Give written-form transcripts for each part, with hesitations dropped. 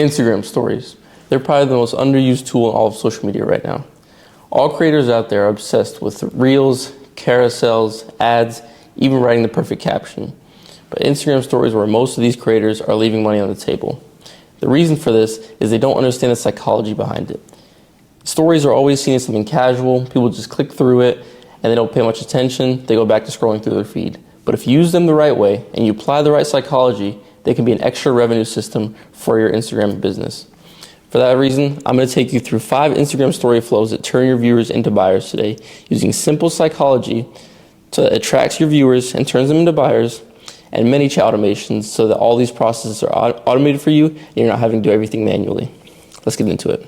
Instagram stories. They're probably the most underused tool in all of social media right now. All creators out there are obsessed with reels, carousels, ads, even writing the perfect caption. But Instagram stories where most of these creators are leaving money on the table. The reason for this is they don't understand the psychology behind it. Stories are always seen as something casual, people just click through it and they don't pay much attention, they go back to scrolling through their feed. But if you use them the right way and you apply the right psychology, they can be an extra revenue system for your Instagram business. For that reason, I'm going to take you through 5 Instagram story flows that turn your viewers into buyers today, using simple psychology to attract your viewers and turns them into buyers, and ManyChat automations so that all these processes are automated for you and you're not having to do everything manually. Let's get into it.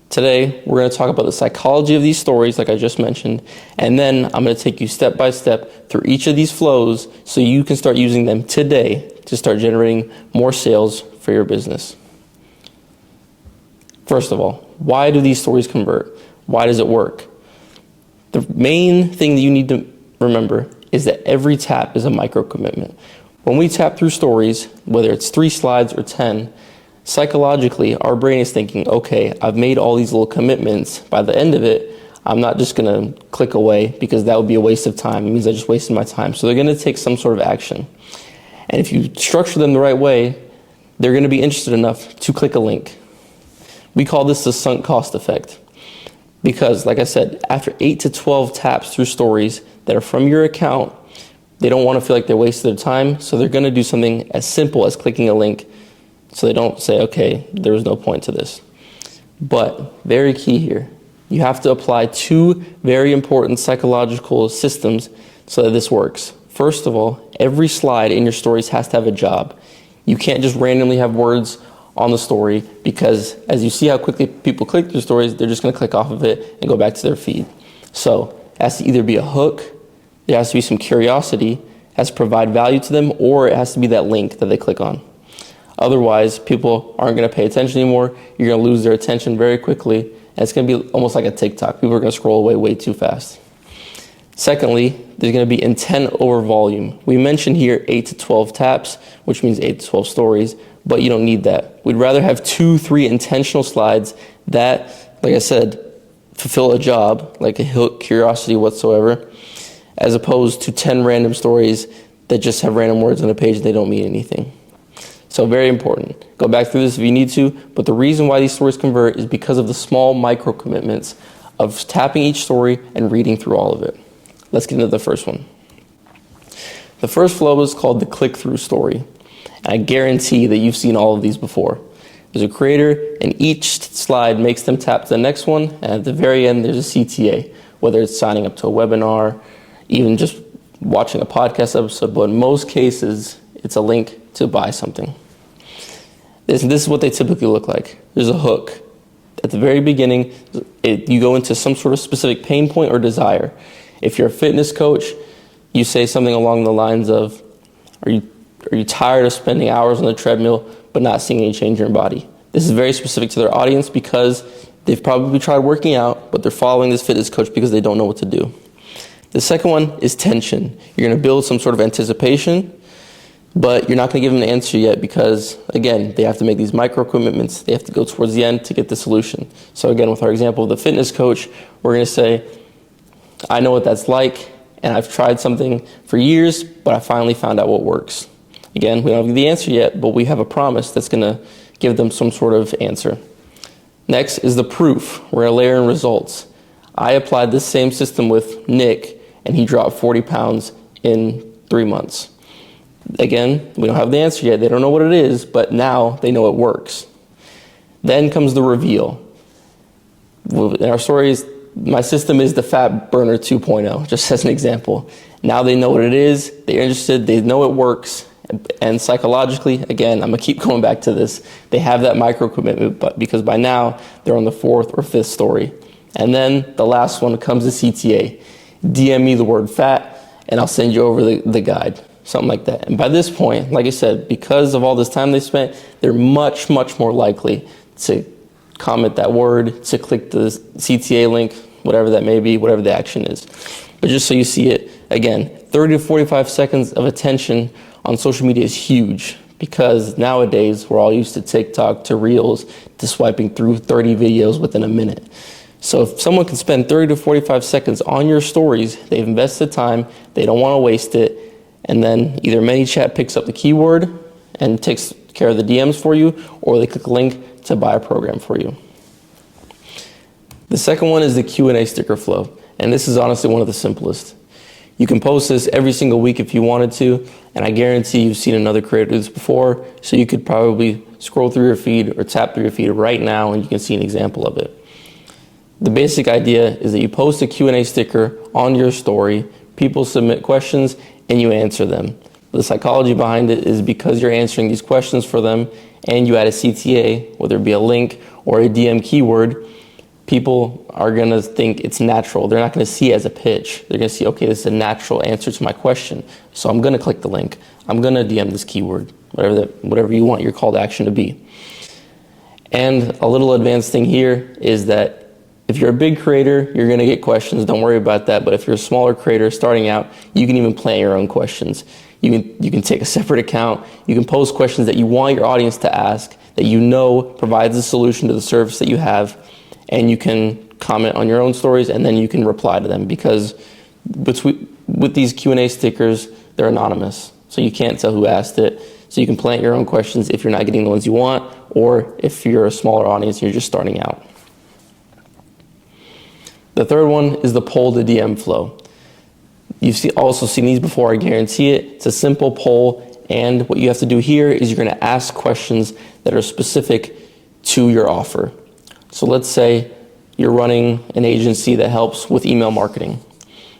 Today, we're going to talk about the psychology of these stories, like I just mentioned, and then I'm going to take you step by step through each of these flows so you can start using them today to start generating more sales for your business. First of all, why do these stories convert? Why does it work? The main thing that you need to remember is that every tap is a micro commitment. When we tap through stories, whether it's 3 slides or 10, psychologically, our brain is thinking, okay, I've made all these little commitments. By the end of it, I'm not just going to click away because that would be a waste of time. It means I just wasted my time. So they're going to take some sort of action. And if you structure them the right way, they're going to be interested enough to click a link. We call this the sunk cost effect. Because, like I said, after 8 to 12 taps through stories that are from your account, they don't want to feel like they wasted their time. So they're going to do something as simple as clicking a link. So they don't say, okay, there was no point to this. But very key here, you have to apply 2 very important psychological systems so that this works. First of all, every slide in your stories has to have a job. You can't just randomly have words on the story because as you see how quickly people click through stories, they're just going to click off of it and go back to their feed. So it has to either be a hook, there has to be some curiosity, it has to provide value to them, or it has to be that link that they click on. Otherwise, people aren't going to pay attention anymore. You're going to lose their attention very quickly. And it's going to be almost like a TikTok. People are going to scroll away way too fast. Secondly, there's going to be intent over volume. We mentioned here 8 to 12 taps, which means 8 to 12 stories, but you don't need that. We'd rather have 2, 3 intentional slides that, like I said, fulfill a job, like a hook, curiosity whatsoever, as opposed to 10 random stories that just have random words on a page and they don't mean anything. So very important. Go back through this if you need to, but the reason why these stories convert is because of the small micro commitments of tapping each story and reading through all of it. Let's get into the first one. The first flow is called the click-through story. And I guarantee that you've seen all of these before. There's a creator and each slide makes them tap to the next one, and at the very end there's a CTA, whether it's signing up to a webinar, even just watching a podcast episode, but in most cases it's a link to buy something. This is what they typically look like. There's a hook. At the very beginning, you go into some sort of specific pain point or desire. If you're a fitness coach, you say something along the lines of, are you tired of spending hours on the treadmill but not seeing any change in your body? This is very specific to their audience because they've probably tried working out, but they're following this fitness coach because they don't know what to do. The second one is tension. You're going to build some sort of anticipation, but you're not going to give them an answer yet because, again, they have to make these micro commitments. They have to go towards the end to get the solution. So again, with our example of the fitness coach, we're going to say, I know what that's like, and I've tried something for years, but I finally found out what works. Again, we don't have the answer yet, but we have a promise that's going to give them some sort of answer. Next is the proof. We're going to layer in results. I applied this same system with Nick, and he dropped 40 pounds in 3 months. Again, we don't have the answer yet. They don't know what it is, but now they know it works. Then comes the reveal. In our stories, my system is the Fat Burner 2.0, just as an example. Now they know what it is, they're interested, they know it works, and psychologically, again, I'm going to keep going back to this, they have that micro commitment, but because by now they're on the 4th or 5th story. And then the last one comes the CTA. DM me the word fat, and I'll send you over the guide. Something like that. And by this point, like I said, because of all this time they spent, they're much, much more likely to comment that word, to click the CTA link, whatever that may be, whatever the action is. But just so you see it, again, 30 to 45 seconds of attention on social media is huge. because nowadays we're all used to TikTok, to Reels, to swiping through 30 videos within a minute. So if someone can spend 30 to 45 seconds on your stories, they've invested time, they don't want to waste it, and then either ManyChat picks up the keyword and takes care of the DMs for you, or they click a link to buy a program for you. The second one is the Q&A sticker flow, and this is honestly one of the simplest. You can post this every single week if you wanted to, and I guarantee you've seen another creator do this before, so you could probably scroll through your feed or tap through your feed right now and you can see an example of it. The basic idea is that you post a Q&A sticker on your story, people submit questions, and you answer them. The psychology behind it is because you're answering these questions for them and you add a CTA, whether it be a link or a DM keyword, people are going to think it's natural. They're not going to see it as a pitch. They're going to see, okay, this is a natural answer to my question. So I'm going to click the link. I'm going to DM this keyword, whatever you want your call to action to be. And a little advanced thing here is that if you're a big creator, you're going to get questions. Don't worry about that. But if you're a smaller creator starting out, you can even plan your own questions. You can take a separate account. You can post questions that you want your audience to ask, that you know provides a solution to the service that you have, and you can comment on your own stories, and then you can reply to them, because with these Q&A stickers, they're anonymous. So you can't tell who asked it. So you can plant your own questions if you're not getting the ones you want, or if you're a smaller audience and you're just starting out. The third one is the poll to DM flow. You've also seen these before, I guarantee it. It's a simple poll, and what you have to do here is you're going to ask questions that are specific to your offer. So let's say you're running an agency that helps with email marketing.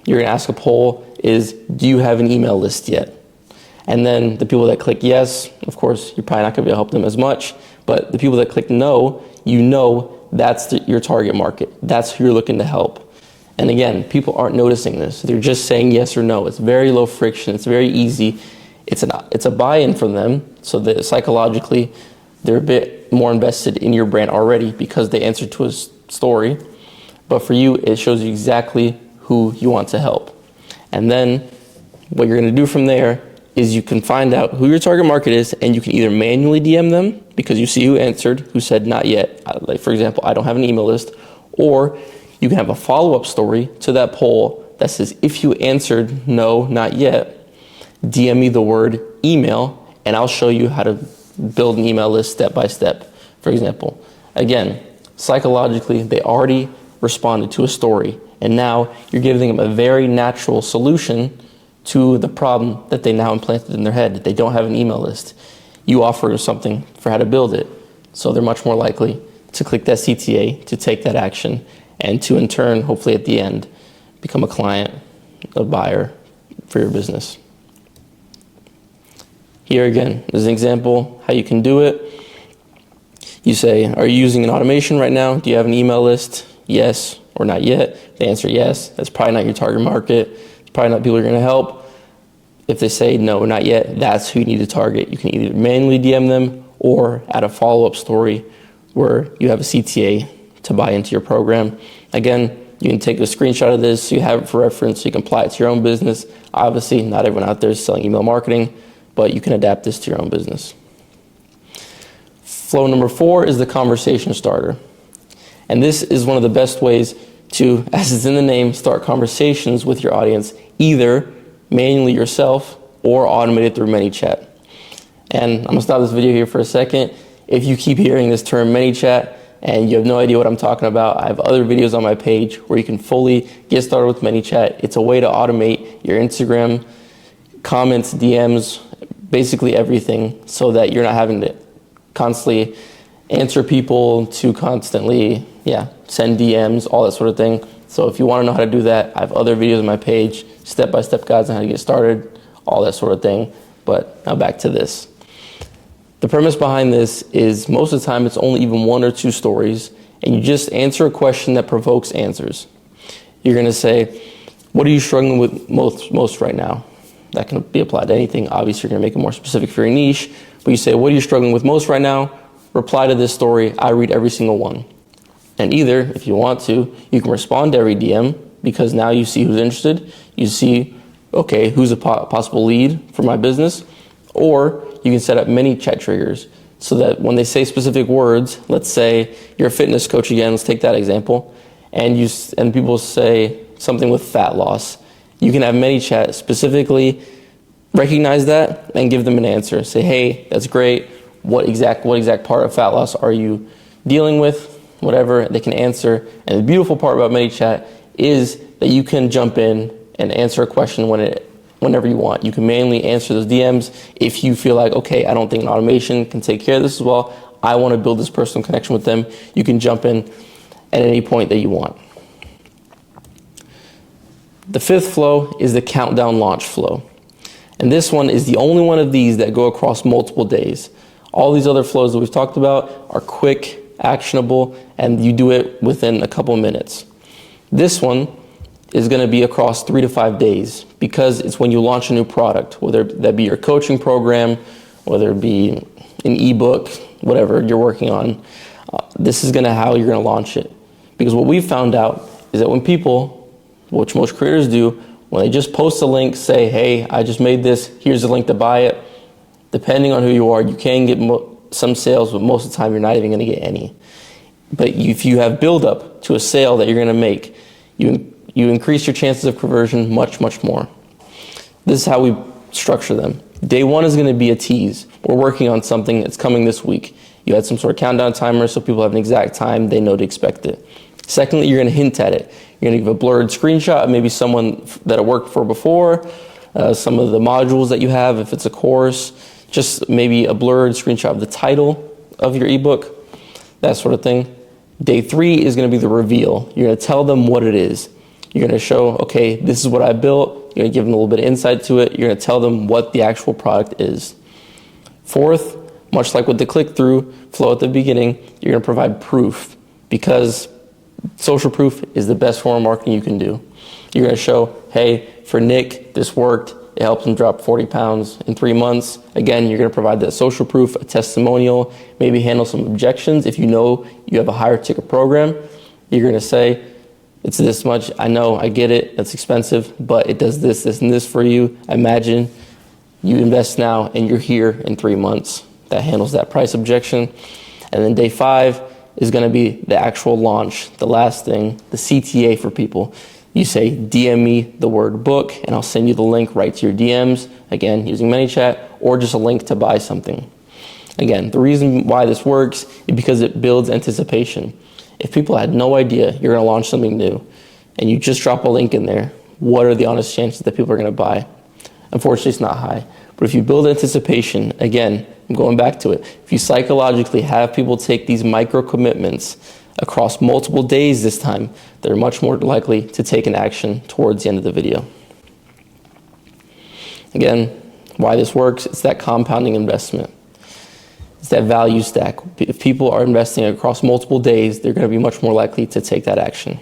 You're going to ask a poll is, do you have an email list yet? And then the people that click yes, of course, you're probably not going to be able to help them as much, but the people that click no, you know that's your target market. That's who you're looking to help. And again, people aren't noticing this. They're just saying yes or no. It's very low friction. It's very easy. It's a buy-in from them, so that psychologically they're a bit more invested in your brand already because they answered to a story. But for you, it shows you exactly who you want to help. And then what you're going to do from there is you can find out who your target market is, and you can either manually DM them because you see who answered, who said not yet. Like, for example, I don't have an email list. Or you can have a follow-up story to that poll that says, if you answered no, not yet, DM me the word email, and I'll show you how to build an email list step by step, for example. Again, psychologically, they already responded to a story, and now you're giving them a very natural solution to the problem that they now implanted in their head. They don't have an email list. You offer something for how to build it, so they're much more likely to click that CTA, to take that action, and to in turn, hopefully at the end, become a client, a buyer for your business. Here again is an example how you can do it. You say, are you using an automation right now? Do you have an email list? Yes or not yet. They answer yes. That's probably not your target market. It's probably not people you're going to help. If they say no, not yet, that's who you need to target. You can either manually DM them or add a follow-up story where you have a CTA to buy into your program. Again, you can take a screenshot of this so you have it for reference, so you can apply it to your own business. Obviously, not everyone out there is selling email marketing, but you can adapt this to your own business. Flow number 4 is the conversation starter. And this is one of the best ways to, as it's in the name, start conversations with your audience, either manually yourself or automated through ManyChat. And I'm gonna stop this video here for a second. If you keep hearing this term ManyChat and you have no idea what I'm talking about, I have other videos on my page where you can fully get started with ManyChat. It's a way to automate your Instagram comments, DMs, basically everything, so that you're not having to constantly answer people, to constantly send DMs, all that sort of thing. So if you want to know how to do that, I have other videos on my page, step-by-step guides on how to get started, all that sort of thing. But now back to this. The premise behind this is most of the time it's only even 1 or 2 stories, and you just answer a question that provokes answers. You're going to say, what are you struggling with most right now? That can be applied to anything. Obviously, you're going to make it more specific for your niche, but you say, what are you struggling with most right now? Reply to this story. I read every single one. And either, if you want to, you can respond to every DM, because now you see who's interested. You see, okay, who's a possible lead for my business? Or you can set up ManyChat triggers so that when they say specific words, let's say you're a fitness coach again, let's take that example, and people say something with fat loss. You can have ManyChat specifically recognize that and give them an answer. Say, hey, that's great. What exact part of fat loss are you dealing with? Whatever, they can answer. And the beautiful part about ManyChat is that you can jump in and answer a question whenever you want. You can manually answer those DMs if you feel like, okay, I don't think an automation can take care of this as well. I want to build this personal connection with them. You can jump in at any point that you want. The fifth flow is the countdown launch flow. And this one is the only one of these that go across multiple days. All these other flows that we've talked about are quick, actionable, and you do it within a couple minutes. This one is going to be across 3 to 5 days because it's when you launch a new product, whether that be your coaching program, whether it be an ebook, whatever you're working on. This is how you're going to launch it. Because what we've found out is that when people, which most creators do, when they just post a link, say, hey, I just made this, here's the link to buy it. Depending on who you are, you can get some sales, but most of the time you're not even going to get any. But if you have build up to a sale that you're going to make, you increase your chances of conversion much, much more. This is how we structure them. Day one is going to be a tease. We're working on something that's coming this week. You had some sort of countdown timer so people have an exact time, they know to expect it. Secondly, you're going to hint at it. You're going to give a blurred screenshot of maybe someone that it worked for before, some of the modules that you have, if it's a course, just maybe a blurred screenshot of the title of your ebook, that sort of thing. Day three is going to be the reveal. You're going to tell them what it is. You're going to show, okay, this is what I built. You're going to give them a little bit of insight to it. You're going to tell them what the actual product is. Fourth, much like with the click-through flow at the beginning, you're going to provide proof because social proof is the best form of marketing you can do. You're going to show, hey, for Nick, this worked. It helped him drop 40 pounds in 3 months. Again, you're going to provide that social proof, a testimonial, maybe handle some objections. If you know you have a higher ticket program, you're going to say, it's this much. I know, I get it. That's expensive, but it does this, this, and this for you. Imagine you invest now and you're here in 3 months. That handles that price objection. And then day 5 is going to be the actual launch, the last thing, the CTA for people. You say, DM me the word book, and I'll send you the link right to your DMs, again, using ManyChat, or just a link to buy something. Again, the reason why this works is because it builds anticipation. If people had no idea you're going to launch something new, and you just drop a link in there, what are the honest chances that people are going to buy? Unfortunately, it's not high. But if you build anticipation, again, I'm going back to it, if you psychologically have people take these micro commitments across multiple days this time, they're much more likely to take an action towards the end of the video. Again, why this works, it's that compounding investment. It's that value stack. If people are investing across multiple days, they're going to be much more likely to take that action.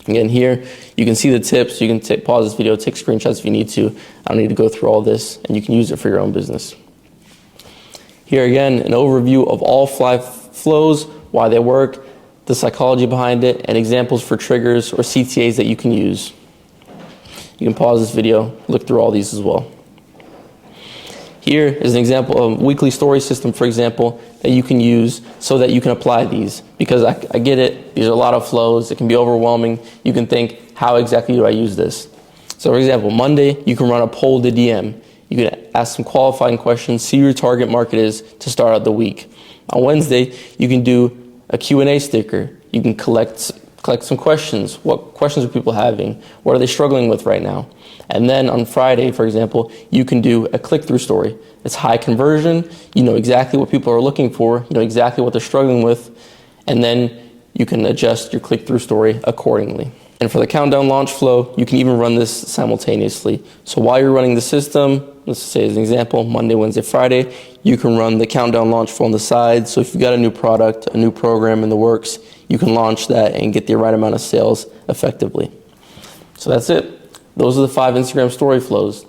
Again, here, you can see the tips. You can pause this video, take screenshots if you need to. I don't need to go through all this, and you can use it for your own business. Here again, an overview of all 5 flows, why they work, the psychology behind it, and examples for triggers or CTAs that you can use. You can pause this video, look through all these as well. Here is an example of a weekly story system, for example, that you can use so that you can apply these. Because I get it, these are a lot of flows, it can be overwhelming. You can think, how exactly do I use this? So for example, Monday, you can run a poll to DM. You can ask some qualifying questions, see who your target market is to start out the week. On Wednesday, you can do a Q&A sticker. You can collect some questions. What questions are people having? What are they struggling with right now? And then on Friday, for example, you can do a click-through story. It's high conversion. You know exactly what people are looking for. You know exactly what they're struggling with. And then you can adjust your click-through story accordingly. And for the countdown launch flow, you can even run this simultaneously. So while you're running the system, let's say as an example, Monday, Wednesday, Friday, you can run the countdown launch flow on the side. So if you've got a new product, a new program in the works, you can launch that and get the right amount of sales effectively. So that's it. Those are the 5 Instagram story flows.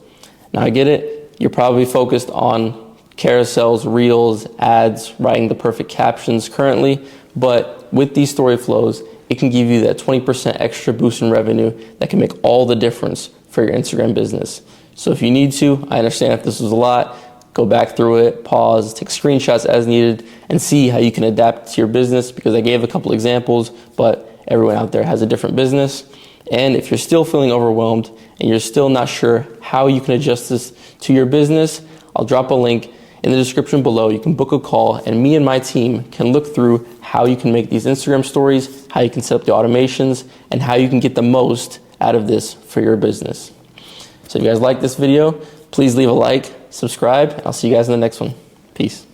Now I get it. You're probably focused on carousels, reels, ads, writing the perfect captions currently. But with these story flows, it can give you that 20% extra boost in revenue that can make all the difference for your Instagram business. So if you need to, I understand if this was a lot, go back through it, pause, take screenshots as needed, and see how you can adapt to your business, because I gave a couple examples, but everyone out there has a different business. And if you're still feeling overwhelmed and you're still not sure how you can adjust this to your business, I'll drop a link in the description below. You can book a call and me and my team can look through how you can make these Instagram stories, how you can set up the automations, and how you can get the most out of this for your business. So if you guys like this video, please leave a like, subscribe, and I'll see you guys in the next one. Peace.